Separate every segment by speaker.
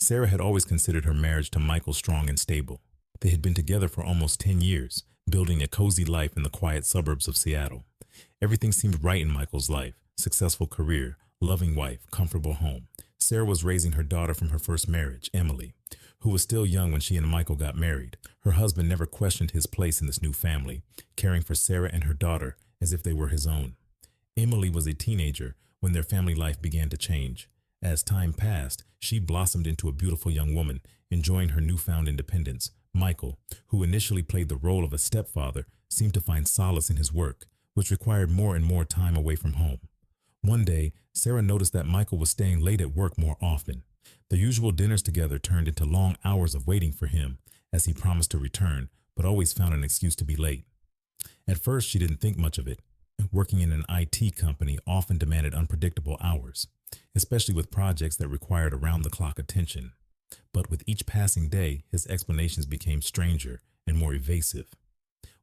Speaker 1: Sarah had always considered her marriage to Michael strong and stable. They had been together for almost 10 years, building a cozy life in the quiet suburbs of Seattle. Everything seemed right in Michael's life: successful career, loving wife, comfortable home. Sarah was raising her daughter from her first marriage, Emily, who was still young when she and Michael got married. Her husband never questioned his place in this new family, caring for Sarah and her daughter as if they were his own. Emily was a teenager when their family life began to change. As time passed, she blossomed into a beautiful young woman, enjoying her newfound independence. Michael, who initially played the role of a stepfather, seemed to find solace in his work, which required more and more time away from home. One day, Sarah noticed that Michael was staying late at work more often. The usual dinners together turned into long hours of waiting for him, as he promised to return, but always found an excuse to be late. At first, she didn't think much of it. Working in an IT company often demanded unpredictable hours, especially with projects that required around-the-clock attention. But with each passing day, his explanations became stranger and more evasive.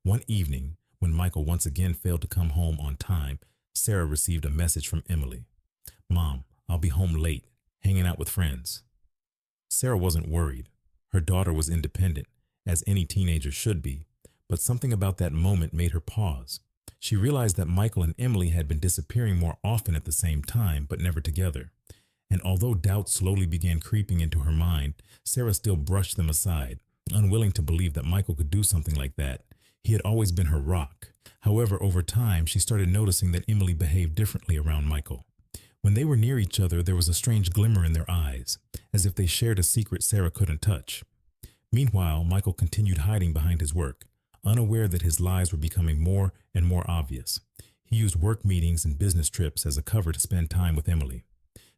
Speaker 1: One evening, when Michael once again failed to come home on time, Sarah received a message from Emily. "Mom, I'll be home late, hanging out with friends." Sarah wasn't worried. Her daughter was independent, as any teenager should be, but something about that moment made her pause. She realized that Michael and Emily had been disappearing more often at the same time, but never together. And although doubts slowly began creeping into her mind, Sarah still brushed them aside, unwilling to believe that Michael could do something like that. He had always been her rock. However, over time, she started noticing that Emily behaved differently around Michael. When they were near each other, there was a strange glimmer in their eyes, as if they shared a secret Sarah couldn't touch. Meanwhile, Michael continued hiding behind his work, unaware that his lies were becoming more and more obvious. He used work meetings and business trips as a cover to spend time with Emily.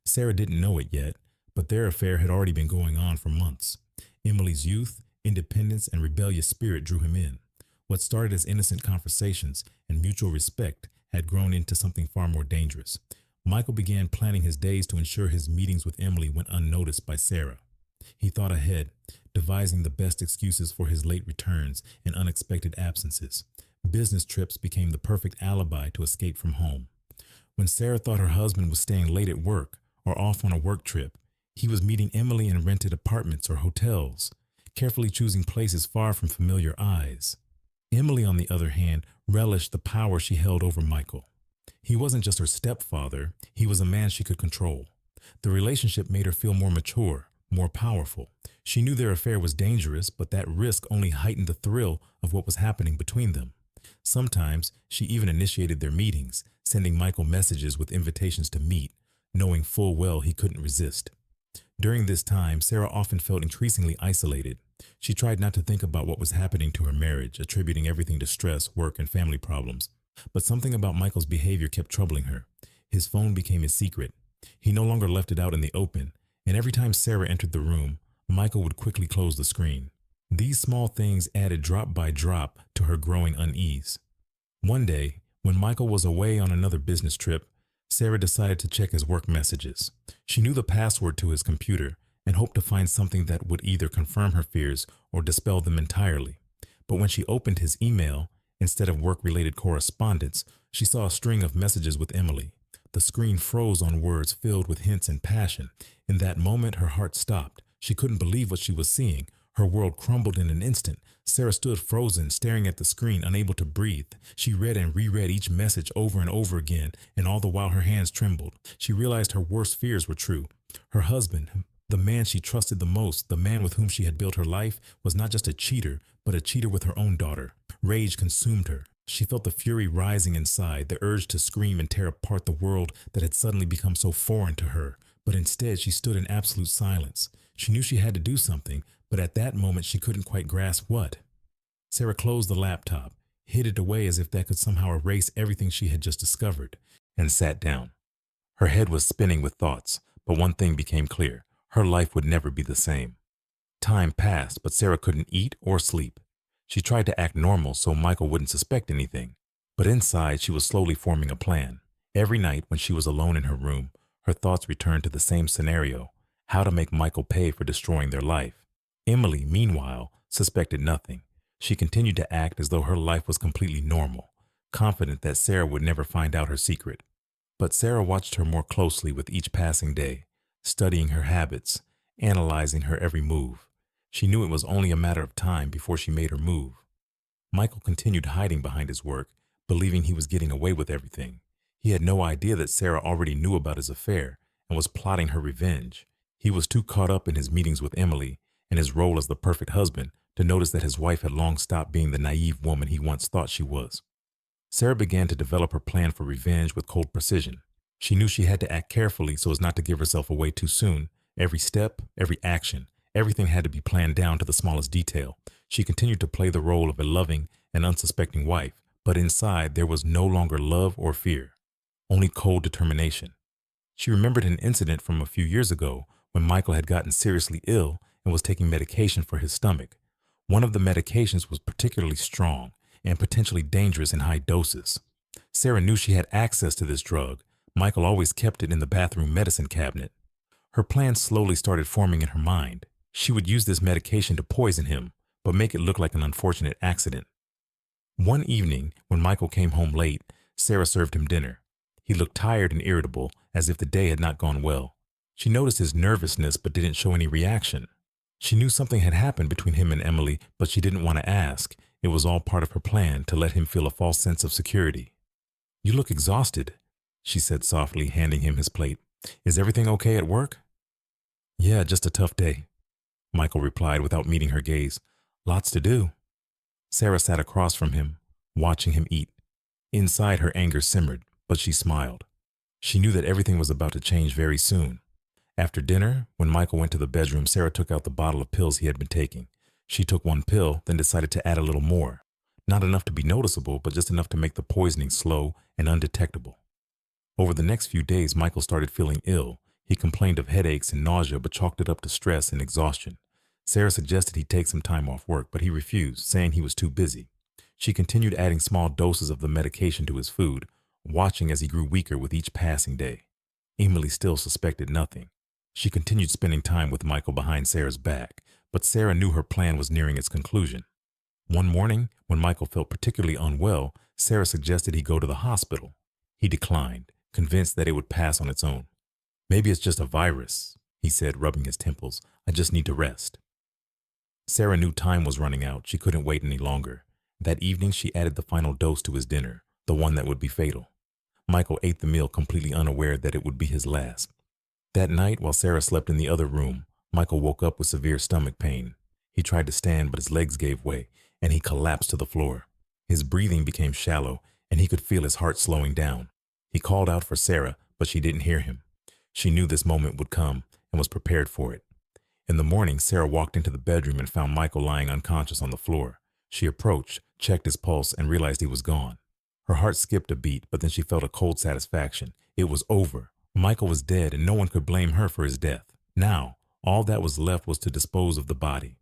Speaker 1: Sarah didn't know it yet, but their affair had already been going on for months. Emily's youth, independence, and rebellious spirit drew him in. What started as innocent conversations and mutual respect had grown into something far more dangerous. Michael began planning his days to ensure his meetings with Emily went unnoticed by Sarah. He thought ahead, devising the best excuses for his late returns and unexpected absences. Business trips became the perfect alibi to escape from home. When Sarah thought her husband was staying late at work or off on a work trip, he was meeting Emily in rented apartments or hotels, carefully choosing places far from familiar eyes. Emily, on the other hand, relished the power she held over Michael. He wasn't just her stepfather, he was a man she could control. The relationship made her feel more mature, more powerful. She knew their affair was dangerous, but that risk only heightened the thrill of what was happening between them. Sometimes she even initiated their meetings, sending Michael messages with invitations to meet, knowing full well he couldn't resist. During this time, Sarah often felt increasingly isolated. She tried not to think about what was happening to her marriage, attributing everything to stress, work, and family problems. But something about Michael's behavior kept troubling her. His phone became his secret. He no longer left it out in the open, and every time Sarah entered the room, Michael would quickly close the screen. These small things added drop by drop to her growing unease. One day, when Michael was away on another business trip, Sarah decided to check his work messages. She knew the password to his computer and hoped to find something that would either confirm her fears or dispel them entirely. But when she opened his email, instead of work-related correspondence, she saw a string of messages with Emily. The screen froze on words filled with hints and passion. In that moment, her heart stopped. She couldn't believe what she was seeing. Her world crumbled in an instant. Sarah stood frozen, staring at the screen, unable to breathe. She read and reread each message over and over again, and all the while her hands trembled. She realized her worst fears were true. Her husband, the man she trusted the most, the man with whom she had built her life, was not just a cheater, but a cheater with her own daughter. Rage consumed her. She felt the fury rising inside, the urge to scream and tear apart the world that had suddenly become so foreign to her. But instead, she stood in absolute silence. She knew she had to do something, but at that moment she couldn't quite grasp what. Sarah closed the laptop, hid it away as if that could somehow erase everything she had just discovered, and sat down. Her head was spinning with thoughts, but one thing became clear: her life would never be the same. Time passed, but Sarah couldn't eat or sleep. She tried to act normal so Michael wouldn't suspect anything, but inside she was slowly forming a plan. Every night when she was alone in her room, her thoughts returned to the same scenario: how to make Michael pay for destroying their life. Emily, meanwhile, suspected nothing. She continued to act as though her life was completely normal, confident that Sarah would never find out her secret. But Sarah watched her more closely with each passing day, studying her habits, analyzing her every move. She knew it was only a matter of time before she made her move. Michael continued hiding behind his work, believing he was getting away with everything. He had no idea that Sarah already knew about his affair and was plotting her revenge. He was too caught up in his meetings with Emily and his role as the perfect husband to notice that his wife had long stopped being the naive woman he once thought she was. Sarah began to develop her plan for revenge with cold precision. She knew she had to act carefully so as not to give herself away too soon. Every step, every action, everything had to be planned down to the smallest detail. She continued to play the role of a loving and unsuspecting wife, but inside there was no longer love or fear, only cold determination. She remembered an incident from a few years ago when Michael had gotten seriously ill and was taking medication for his stomach. One of the medications was particularly strong and potentially dangerous in high doses. Sarah knew she had access to this drug. Michael always kept it in the bathroom medicine cabinet. Her plan slowly started forming in her mind. She would use this medication to poison him, but make it look like an unfortunate accident. One evening, when Michael came home late, Sarah served him dinner. He looked tired and irritable, as if the day had not gone well. She noticed his nervousness but didn't show any reaction. She knew something had happened between him and Emily, but she didn't want to ask. It was all part of her plan to let him feel a false sense of security. "You look exhausted," she said softly, handing him his plate. "Is everything okay at work?" "Yeah, just a tough day," Michael replied without meeting her gaze. "Lots to do." Sarah sat across from him, watching him eat. Inside, her anger simmered, but she smiled. She knew that everything was about to change very soon. After dinner, when Michael went to the bedroom, Sarah took out the bottle of pills he had been taking. She took one pill, then decided to add a little more. Not enough to be noticeable, but just enough to make the poisoning slow and undetectable. Over the next few days, Michael started feeling ill. He complained of headaches and nausea, but chalked it up to stress and exhaustion. Sarah suggested he take some time off work, but he refused, saying he was too busy. She continued adding small doses of the medication to his food, watching as he grew weaker with each passing day. Emily still suspected nothing. She continued spending time with Michael behind Sarah's back, but Sarah knew her plan was nearing its conclusion. One morning, when Michael felt particularly unwell, Sarah suggested he go to the hospital. He declined, convinced that it would pass on its own. "Maybe it's just a virus," he said, rubbing his temples. "I just need to rest." Sarah knew time was running out. She couldn't wait any longer. That evening, she added the final dose to his dinner, the one that would be fatal. Michael ate the meal completely unaware that it would be his last. That night, while Sarah slept in the other room, Michael woke up with severe stomach pain. He tried to stand, but his legs gave way, and he collapsed to the floor. His breathing became shallow, and he could feel his heart slowing down. He called out for Sarah, but she didn't hear him. She knew this moment would come and was prepared for it. In the morning, Sarah walked into the bedroom and found Michael lying unconscious on the floor. She approached, checked his pulse, and realized he was gone. Her heart skipped a beat, but then she felt a cold satisfaction. It was over. Michael was dead, and no one could blame her for his death. Now, all that was left was to dispose of the body.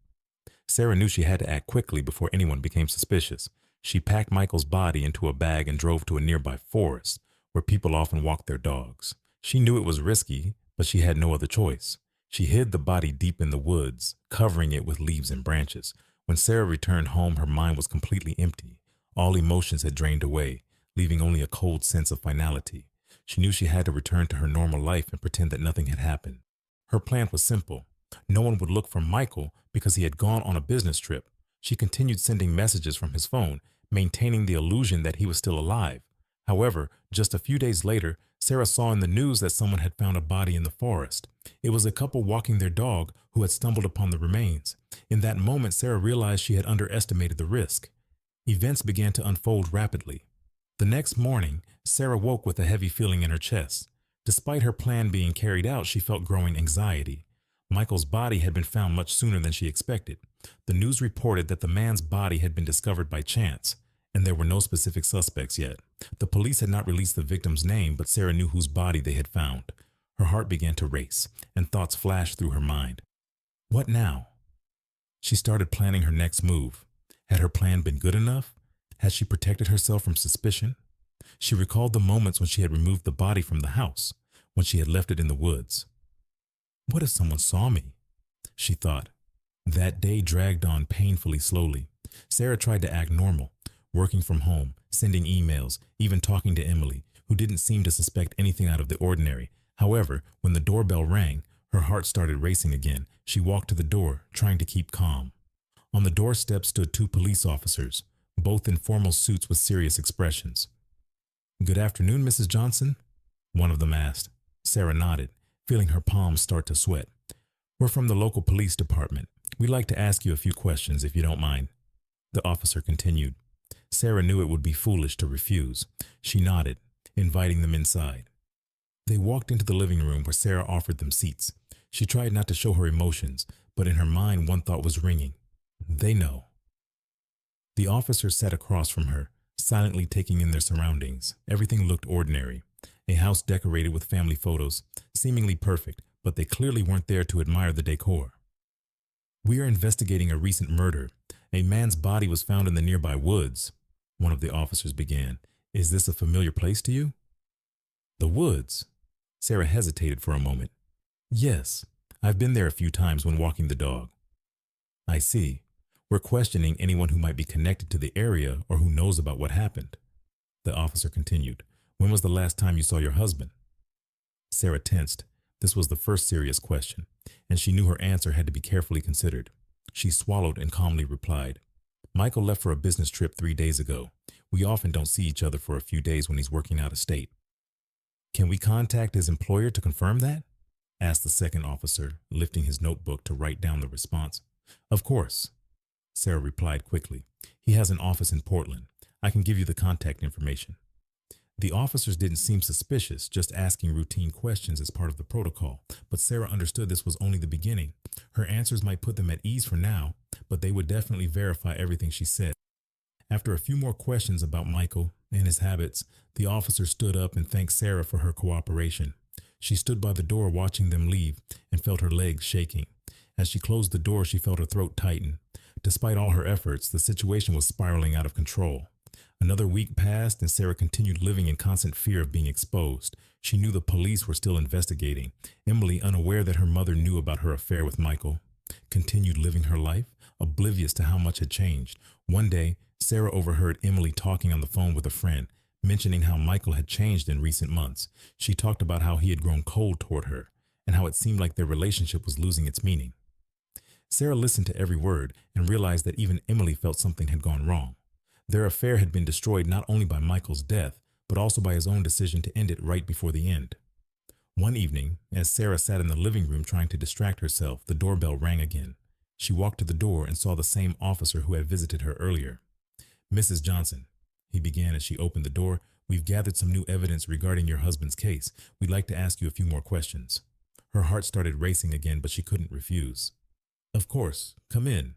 Speaker 1: Sarah knew she had to act quickly before anyone became suspicious. She packed Michael's body into a bag and drove to a nearby forest, where people often walked their dogs. She knew it was risky, but she had no other choice. She hid the body deep in the woods, covering it with leaves and branches. When Sarah returned home, her mind was completely empty. All emotions had drained away, leaving only a cold sense of finality. She knew she had to return to her normal life and pretend that nothing had happened. Her plan was simple. No one would look for Michael because he had gone on a business trip. She continued sending messages from his phone, maintaining the illusion that he was still alive. However, just a few days later, Sarah saw in the news that someone had found a body in the forest. It was a couple walking their dog who had stumbled upon the remains. In that moment, Sarah realized she had underestimated the risk. Events began to unfold rapidly. The next morning, Sarah woke with a heavy feeling in her chest. Despite her plan being carried out, she felt growing anxiety. Michael's body had been found much sooner than she expected. The news reported that the man's body had been discovered by chance, and there were no specific suspects yet. The police had not released the victim's name, but Sarah knew whose body they had found. Her heart began to race, and thoughts flashed through her mind. What now? She started planning her next move. Had her plan been good enough? Had she protected herself from suspicion? She recalled the moments when she had removed the body from the house, when she had left it in the woods. What if someone saw me? She thought. That day dragged on painfully slowly. Sarah tried to act normal, working from home, sending emails, even talking to Emily, who didn't seem to suspect anything out of the ordinary. However, when the doorbell rang, Her heart started racing again. She walked to the door, trying to keep calm. On the doorstep stood two police officers, both in formal suits with serious expressions. "Good afternoon, Mrs. Johnson," one of them asked. Sarah nodded, feeling her palms start to sweat. "We're from the local police department. We'd like to ask you a few questions, if you don't mind." The officer continued. Sarah knew it would be foolish to refuse. She nodded, inviting them inside. They walked into the living room where Sarah offered them seats. She tried not to show her emotions, but in her mind one thought was ringing. They know. The officer sat across from her, silently taking in their surroundings. Everything looked ordinary. A house decorated with family photos, seemingly perfect, but they clearly weren't there to admire the decor. "We are investigating a recent murder. A man's body was found in the nearby woods," one of the officers began. "Is this a familiar place to you?" "The woods?" Sarah hesitated for a moment. "Yes, I've been there a few times when walking the dog." "I see. We're questioning anyone who might be connected to the area or who knows about what happened." The officer continued. "When was the last time you saw your husband?" Sarah tensed. This was the first serious question, and she knew her answer had to be carefully considered. She swallowed and calmly replied, "Michael left for a business trip 3 days ago. We often don't see each other for a few days when he's working out of state." "Can we contact his employer to confirm that?" asked the second officer, lifting his notebook to write down the response. "Of course," Sarah replied quickly. "He has an office in Portland. I can give you the contact information." The officers didn't seem suspicious, just asking routine questions as part of the protocol, but Sarah understood this was only the beginning. Her answers might put them at ease for now, but they would definitely verify everything she said. After a few more questions about Michael and his habits, the officer stood up and thanked Sarah for her cooperation. She stood by the door watching them leave and felt her legs shaking. As she closed the door, she felt her throat tighten. Despite all her efforts, the situation was spiraling out of control. Another week passed, and Sarah continued living in constant fear of being exposed. She knew the police were still investigating. Emily, unaware that her mother knew about her affair with Michael, continued living her life, oblivious to how much had changed. One day, Sarah overheard Emily talking on the phone with a friend, mentioning how Michael had changed in recent months. She talked about how he had grown cold toward her, and how it seemed like their relationship was losing its meaning. Sarah listened to every word and realized that even Emily felt something had gone wrong. Their affair had been destroyed not only by Michael's death, but also by his own decision to end it right before the end. One evening, as Sarah sat in the living room trying to distract herself, the doorbell rang again. She walked to the door and saw the same officer who had visited her earlier. "Mrs. Johnson," he began as she opened the door, "we've gathered some new evidence regarding your husband's case. We'd like to ask you a few more questions." Her heart started racing again, but she couldn't refuse. "Of course, come in,"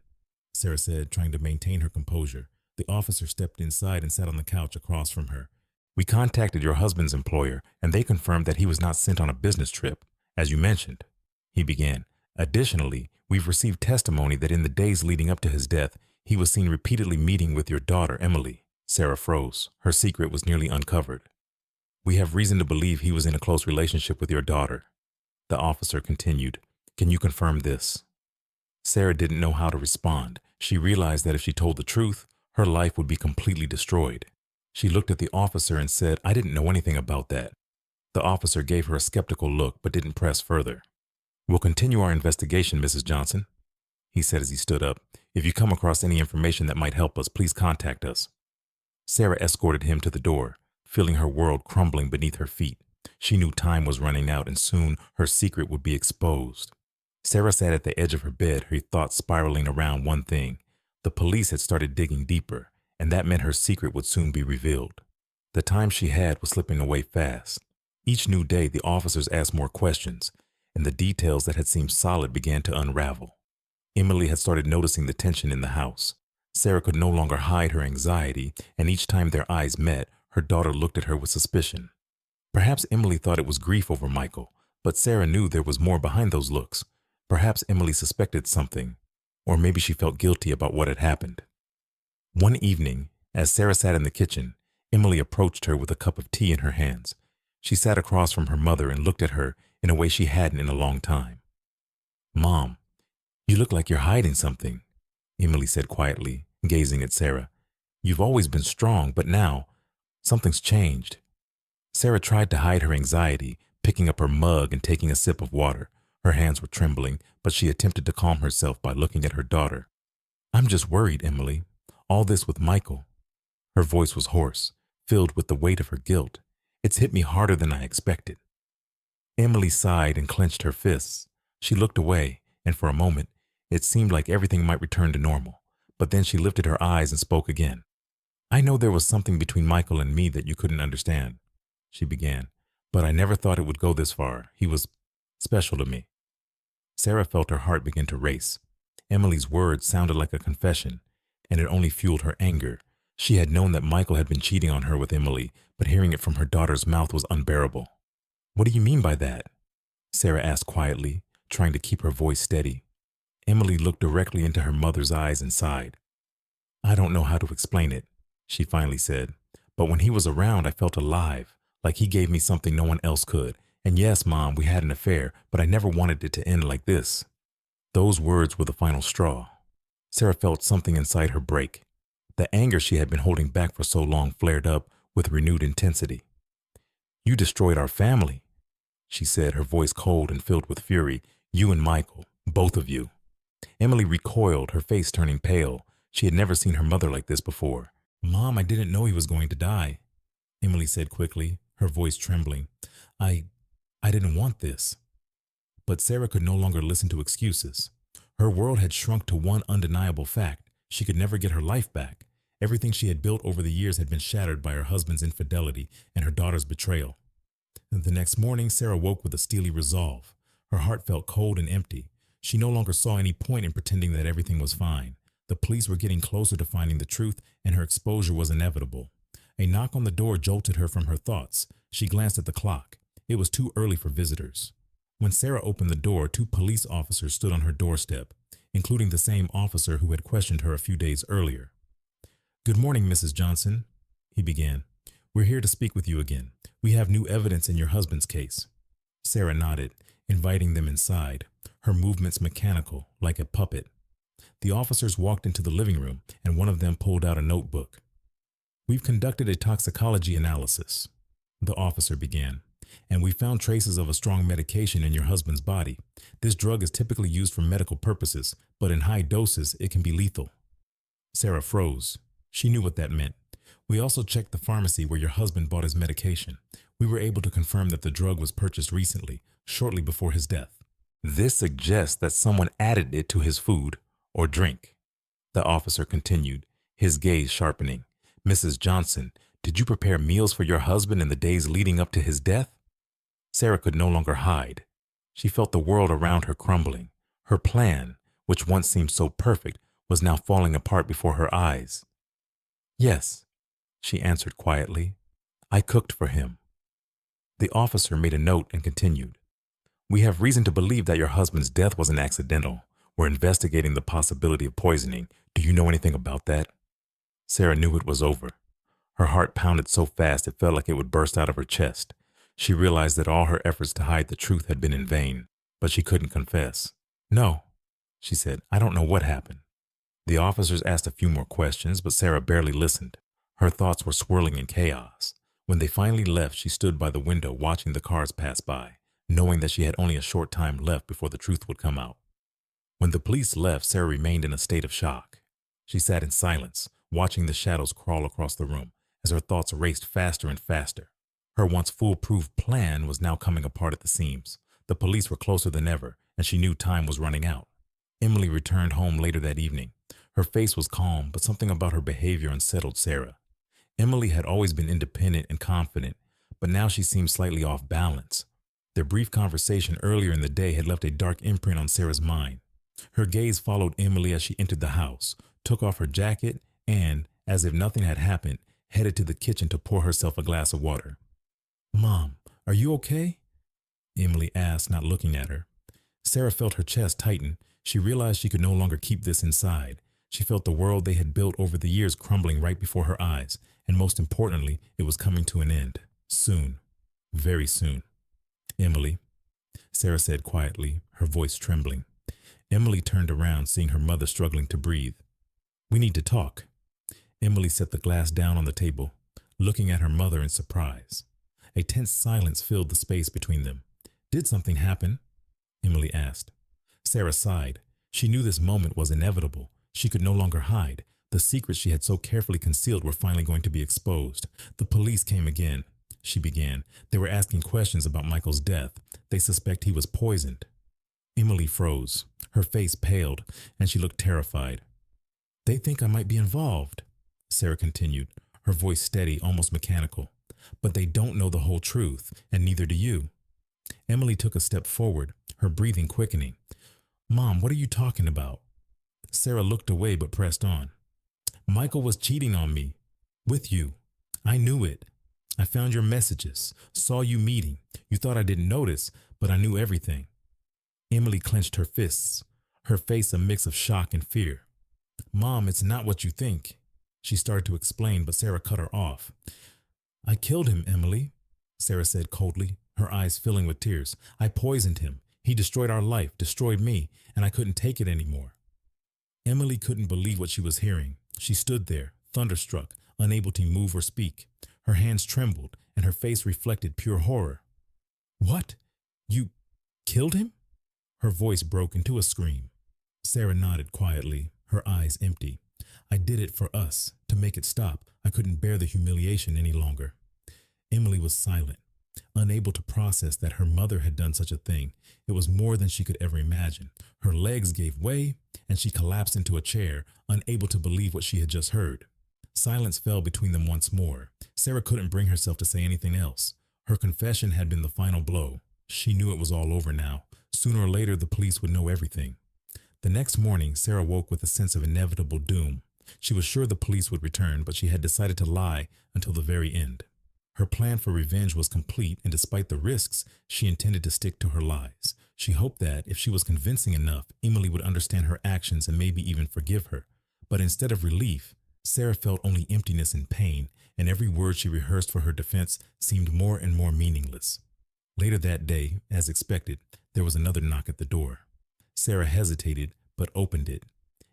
Speaker 1: Sarah said, trying to maintain her composure. The officer stepped inside and sat on the couch across from her. "We contacted your husband's employer, and they confirmed that he was not sent on a business trip, as you mentioned," he began. "Additionally, we've received testimony that in the days leading up to his death, he was seen repeatedly meeting with your daughter, Emily." Sarah froze. Her secret was nearly uncovered. "We have reason to believe he was in a close relationship with your daughter," the officer continued. "Can you confirm this?" Sarah didn't know how to respond. She realized that if she told the truth, her life would be completely destroyed. She looked at the officer and said, "I didn't know anything about that." The officer gave her a skeptical look but didn't press further. "We'll continue our investigation, Mrs. Johnson," he said as he stood up. "If you come across any information that might help us, please contact us." Sarah escorted him to the door, feeling her world crumbling beneath her feet. She knew time was running out and soon her secret would be exposed. Sarah sat at the edge of her bed, her thoughts spiraling around one thing. The police had started digging deeper, and that meant her secret would soon be revealed. The time she had was slipping away fast. Each new day, the officers asked more questions, and the details that had seemed solid began to unravel. Emily had started noticing the tension in the house. Sarah could no longer hide her anxiety, and each time their eyes met, her daughter looked at her with suspicion. Perhaps Emily thought it was grief over Michael, but Sarah knew there was more behind those looks. Perhaps Emily suspected something, or maybe she felt guilty about what had happened. One evening, as Sarah sat in the kitchen, Emily approached her with a cup of tea in her hands. She sat across from her mother and looked at her in a way she hadn't in a long time. "Mom, you look like you're hiding something," Emily said quietly, gazing at Sarah. "You've always been strong, but now, something's changed." Sarah tried to hide her anxiety, picking up her mug and taking a sip of water. Her hands were trembling, but she attempted to calm herself by looking at her daughter. I'm just worried, Emily. All this with Michael. Her voice was hoarse, filled with the weight of her guilt. It's hit me harder than I expected. Emily sighed and clenched her fists. She looked away, and for a moment, it seemed like everything might return to normal. But then she lifted her eyes and spoke again. I know there was something between Michael and me that you couldn't understand, she began, but I never thought it would go this far. He was special to me. Sarah felt her heart begin to race. Emily's words sounded like a confession, and it only fueled her anger. She had known that Michael had been cheating on her with Emily, but hearing it from her daughter's mouth was unbearable. What do you mean by that? Sarah asked quietly, trying to keep her voice steady. Emily looked directly into her mother's eyes and sighed. I don't know how to explain it, she finally said, but when he was around I felt alive, like he gave me something no one else could. And yes, Mom, we had an affair, but I never wanted it to end like this. Those words were the final straw. Sarah felt something inside her break. The anger she had been holding back for so long flared up with renewed intensity. You destroyed our family, she said, her voice cold and filled with fury. You and Michael, both of you. Emily recoiled, her face turning pale. She had never seen her mother like this before. Mom, I didn't know he was going to die, Emily said quickly, her voice trembling. I didn't want this. But Sarah could no longer listen to excuses. Her world had shrunk to one undeniable fact. She could never get her life back. Everything she had built over the years had been shattered by her husband's infidelity and her daughter's betrayal. The next morning, Sarah woke with a steely resolve. Her heart felt cold and empty. She no longer saw any point in pretending that everything was fine. The police were getting closer to finding the truth, and her exposure was inevitable. A knock on the door jolted her from her thoughts. She glanced at the clock. It was too early for visitors. When Sarah opened the door, 2 police officers stood on her doorstep, including the same officer who had questioned her a few days earlier. Good morning, Mrs. Johnson, he began. We're here to speak with you again. We have new evidence in your husband's case. Sarah nodded, inviting them inside, her movements mechanical, like a puppet. The officers walked into the living room, and one of them pulled out a notebook. We've conducted a toxicology analysis, the officer began, and we found traces of a strong medication in your husband's body. This drug is typically used for medical purposes, but in high doses, it can be lethal. Sarah froze. She knew what that meant. We also checked the pharmacy where your husband bought his medication. We were able to confirm that the drug was purchased recently, shortly before his death. This suggests that someone added it to his food or drink, the officer continued, his gaze sharpening. Mrs. Johnson, did you prepare meals for your husband in the days leading up to his death? Sarah could no longer hide. She felt the world around her crumbling. Her plan, which once seemed so perfect, was now falling apart before her eyes. Yes, she answered quietly. I cooked for him. The officer made a note and continued. We have reason to believe that your husband's death wasn't accidental. We're investigating the possibility of poisoning. Do you know anything about that? Sarah knew it was over. Her heart pounded so fast it felt like it would burst out of her chest. She realized that all her efforts to hide the truth had been in vain, but she couldn't confess. No, she said, I don't know what happened. The officers asked a few more questions, but Sarah barely listened. Her thoughts were swirling in chaos. When they finally left, she stood by the window watching the cars pass by, knowing that she had only a short time left before the truth would come out. When the police left, Sarah remained in a state of shock. She sat in silence, watching the shadows crawl across the room as her thoughts raced faster and faster. Her once foolproof plan was now coming apart at the seams. The police were closer than ever, and she knew time was running out. Emily returned home later that evening. Her face was calm, but something about her behavior unsettled Sarah. Emily had always been independent and confident, but now she seemed slightly off balance. Their brief conversation earlier in the day had left a dark imprint on Sarah's mind. Her gaze followed Emily as she entered the house, took off her jacket, and, as if nothing had happened, headed to the kitchen to pour herself a glass of water. Mom, are you okay? Emily asked, not looking at her. Sarah felt her chest tighten. She realized she could no longer keep this inside. She felt the world they had built over the years crumbling right before her eyes, and most importantly, it was coming to an end. Soon. Very soon. Emily, Sarah said quietly, her voice trembling. Emily turned around, seeing her mother struggling to breathe. We need to talk. Emily set the glass down on the table, looking at her mother in surprise. A tense silence filled the space between them. Did something happen? Emily asked. Sarah sighed. She knew this moment was inevitable. She could no longer hide. The secrets she had so carefully concealed were finally going to be exposed. The police came again, she began. They were asking questions about Michael's death. They suspect he was poisoned. Emily froze. Her face paled, and she looked terrified. They think I might be involved, Sarah continued, her voice steady, almost mechanical. But they don't know the whole truth, and neither do you. Emily took a step forward, her breathing quickening. Mom, what are you talking about? Sarah looked away but pressed on. Michael was cheating on me. With you. I knew it. I found your messages, saw you meeting. You thought I didn't notice, but I knew everything. Emily clenched her fists, her face a mix of shock and fear. Mom, it's not what you think. She started to explain, but Sarah cut her off. I killed him, Emily, Sarah said coldly, her eyes filling with tears. I poisoned him. He destroyed our life, destroyed me, and I couldn't take it anymore. Emily couldn't believe what she was hearing. She stood there, thunderstruck, unable to move or speak. Her hands trembled, and her face reflected pure horror. What? You killed him? Her voice broke into a scream. Sarah nodded quietly, her eyes empty. I did it for us, to make it stop. I couldn't bear the humiliation any longer. Emily was silent, unable to process that her mother had done such a thing. It was more than she could ever imagine. Her legs gave way, and she collapsed into a chair, unable to believe what she had just heard. Silence fell between them once more. Sarah couldn't bring herself to say anything else. Her confession had been the final blow. She knew it was all over now. Sooner or later, the police would know everything. The next morning, Sarah woke with a sense of inevitable doom. She was sure the police would return, but she had decided to lie until the very end. Her plan for revenge was complete, and despite the risks, she intended to stick to her lies. She hoped that, if she was convincing enough, Emily would understand her actions and maybe even forgive her. But instead of relief, Sarah felt only emptiness and pain, and every word she rehearsed for her defense seemed more and more meaningless. Later that day, as expected, there was another knock at the door. Sarah hesitated, but opened it,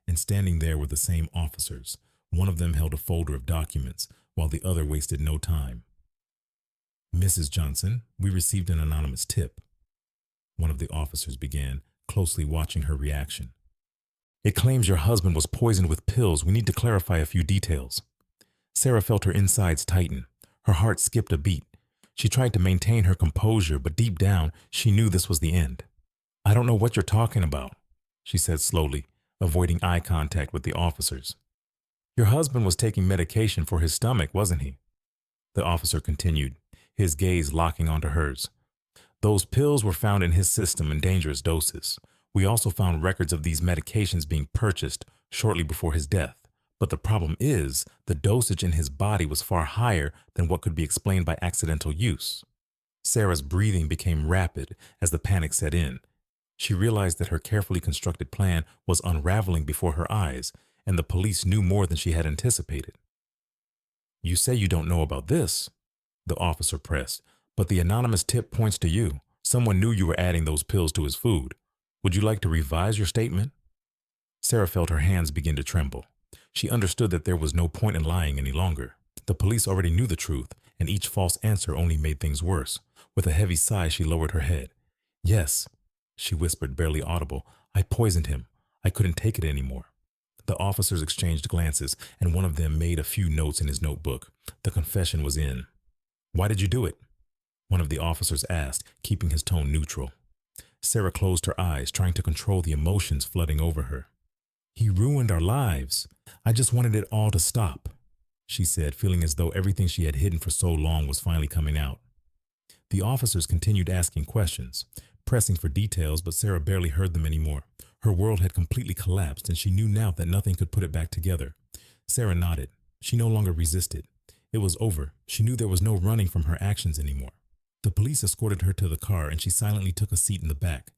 Speaker 1: and standing there were the same officers. One of them held a folder of documents, while the other wasted no time. Mrs. Johnson, we received an anonymous tip. One of the officers began, closely watching her reaction. It claims your husband was poisoned with pills. We need to clarify a few details. Sarah felt her insides tighten. Her heart skipped a beat. She tried to maintain her composure, but deep down, she knew this was the end. I don't know what you're talking about, she said slowly, avoiding eye contact with the officers. Your husband was taking medication for his stomach, wasn't he? The officer continued, his gaze locking onto hers. Those pills were found in his system in dangerous doses. We also found records of these medications being purchased shortly before his death. But the problem is, the dosage in his body was far higher than what could be explained by accidental use. Sarah's breathing became rapid as the panic set in. She realized that her carefully constructed plan was unraveling before her eyes, and the police knew more than she had anticipated. You say you don't know about this, the officer pressed, but the anonymous tip points to you. Someone knew you were adding those pills to his food. Would you like to revise your statement? Sarah felt her hands begin to tremble. She understood that there was no point in lying any longer. The police already knew the truth, and each false answer only made things worse. With a heavy sigh, she lowered her head. Yes, she whispered, barely audible. I poisoned him. I couldn't take it anymore. The officers exchanged glances, and one of them made a few notes in his notebook. The confession was in. Why did you do it? One of the officers asked, keeping his tone neutral. Sarah closed her eyes, trying to control the emotions flooding over her. He ruined our lives. I just wanted it all to stop, she said, feeling as though everything she had hidden for so long was finally coming out. The officers continued asking questions, pressing for details, but Sarah barely heard them anymore. Her world had completely collapsed, and she knew now that nothing could put it back together. Sarah nodded. She no longer resisted. It was over. She knew there was no running from her actions anymore. The police escorted her to the car, and she silently took a seat in the back.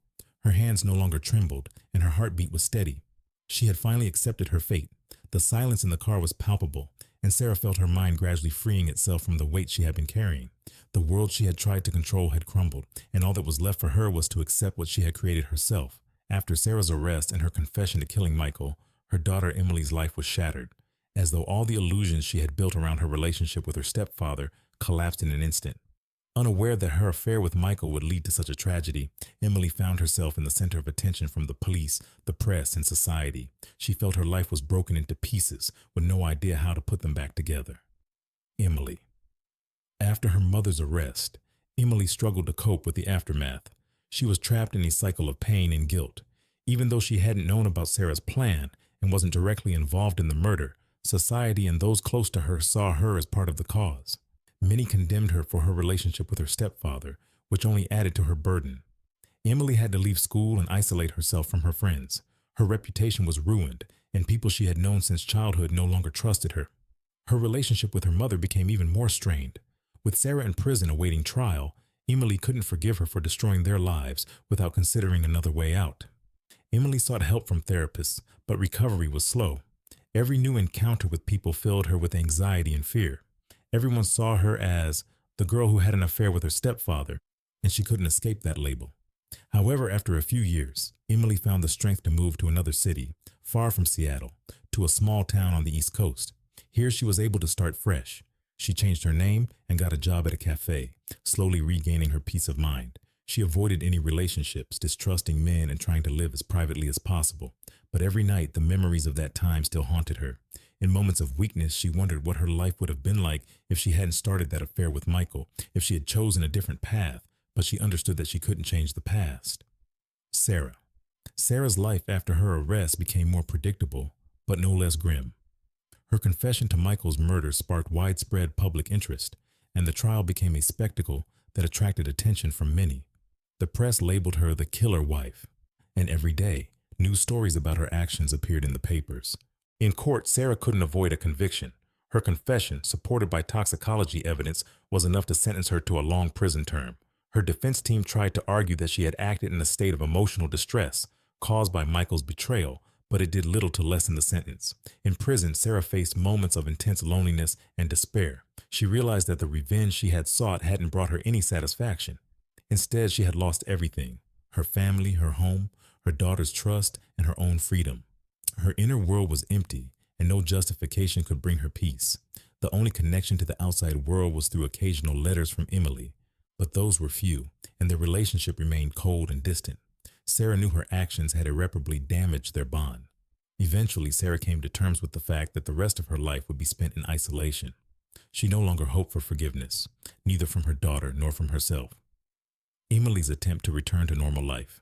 Speaker 1: Her hands no longer trembled, and her heartbeat was steady. She had finally accepted her fate. The silence in the car was palpable, and Sarah felt her mind gradually freeing itself from the weight she had been carrying. The world she had tried to control had crumbled, and all that was left for her was to accept what she had created herself. After Sarah's arrest and her confession to killing Michael, her daughter Emily's life was shattered, as though all the illusions she had built around her relationship with her stepfather collapsed in an instant. Unaware that her affair with Michael would lead to such a tragedy, Emily found herself in the center of attention from the police, the press, and society. She felt her life was broken into pieces with no idea how to put them back together. Emily. After her mother's arrest, Emily struggled to cope with the aftermath. She was trapped in a cycle of pain and guilt. Even though she hadn't known about Sarah's plan and wasn't directly involved in the murder, society and those close to her saw her as part of the cause. Many condemned her for her relationship with her stepfather, which only added to her burden. Emily had to leave school and isolate herself from her friends. Her reputation was ruined, and people she had known since childhood no longer trusted her. Her relationship with her mother became even more strained. With Sarah in prison awaiting trial, Emily couldn't forgive her for destroying their lives without considering another way out. Emily sought help from therapists, but recovery was slow. Every new encounter with people filled her with anxiety and fear. Everyone saw her as the girl who had an affair with her stepfather, and she couldn't escape that label. However, after a few years, Emily found the strength to move to another city, far from Seattle, to a small town on the East Coast. Here she was able to start fresh. She changed her name and got a job at a cafe, slowly regaining her peace of mind. She avoided any relationships, distrusting men and trying to live as privately as possible. But every night, the memories of that time still haunted her. In moments of weakness, she wondered what her life would have been like if she hadn't started that affair with Michael, if she had chosen a different path, but she understood that she couldn't change the past. Sarah. Sarah's life after her arrest became more predictable, but no less grim. Her confession to Michael's murder sparked widespread public interest, and the trial became a spectacle that attracted attention from many. The press labeled her the killer wife, and every day, new stories about her actions appeared in the papers. In court, Sarah couldn't avoid a conviction. Her confession, supported by toxicology evidence, was enough to sentence her to a long prison term. Her defense team tried to argue that she had acted in a state of emotional distress caused by Michael's betrayal, but it did little to lessen the sentence. In prison, Sarah faced moments of intense loneliness and despair. She realized that the revenge she had sought hadn't brought her any satisfaction. Instead, she had lost everything: her family, her home, her daughter's trust, and her own freedom. Her inner world was empty, and no justification could bring her peace. The only connection to the outside world was through occasional letters from Emily, but those were few, and their relationship remained cold and distant. Sarah knew her actions had irreparably damaged their bond. Eventually, Sarah came to terms with the fact that the rest of her life would be spent in isolation. She no longer hoped for forgiveness, neither from her daughter nor from herself. Emily's attempt to return to normal life.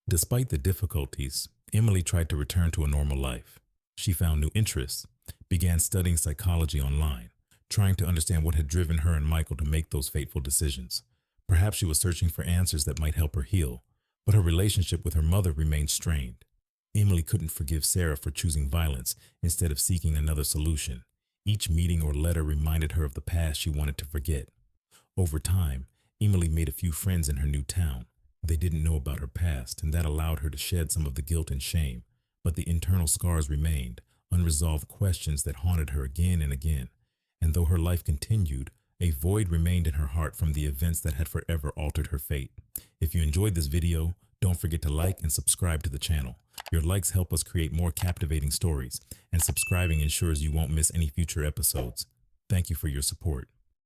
Speaker 1: Despite the difficulties, Emily tried to return to a normal life. She found new interests, began studying psychology online, trying to understand what had driven her and Michael to make those fateful decisions. Perhaps she was searching for answers that might help her heal, but her relationship with her mother remained strained. Emily couldn't forgive Sarah for choosing violence instead of seeking another solution. Each meeting or letter reminded her of the past she wanted to forget. Over time, Emily made a few friends in her new town. They didn't know about her past, and that allowed her to shed some of the guilt and shame. But the internal scars remained, unresolved questions that haunted her again and again. And though her life continued, a void remained in her heart from the events that had forever altered her fate. If you enjoyed this video, don't forget to like and subscribe to the channel. Your likes help us create more captivating stories, and subscribing ensures you won't miss any future episodes. Thank you for your support.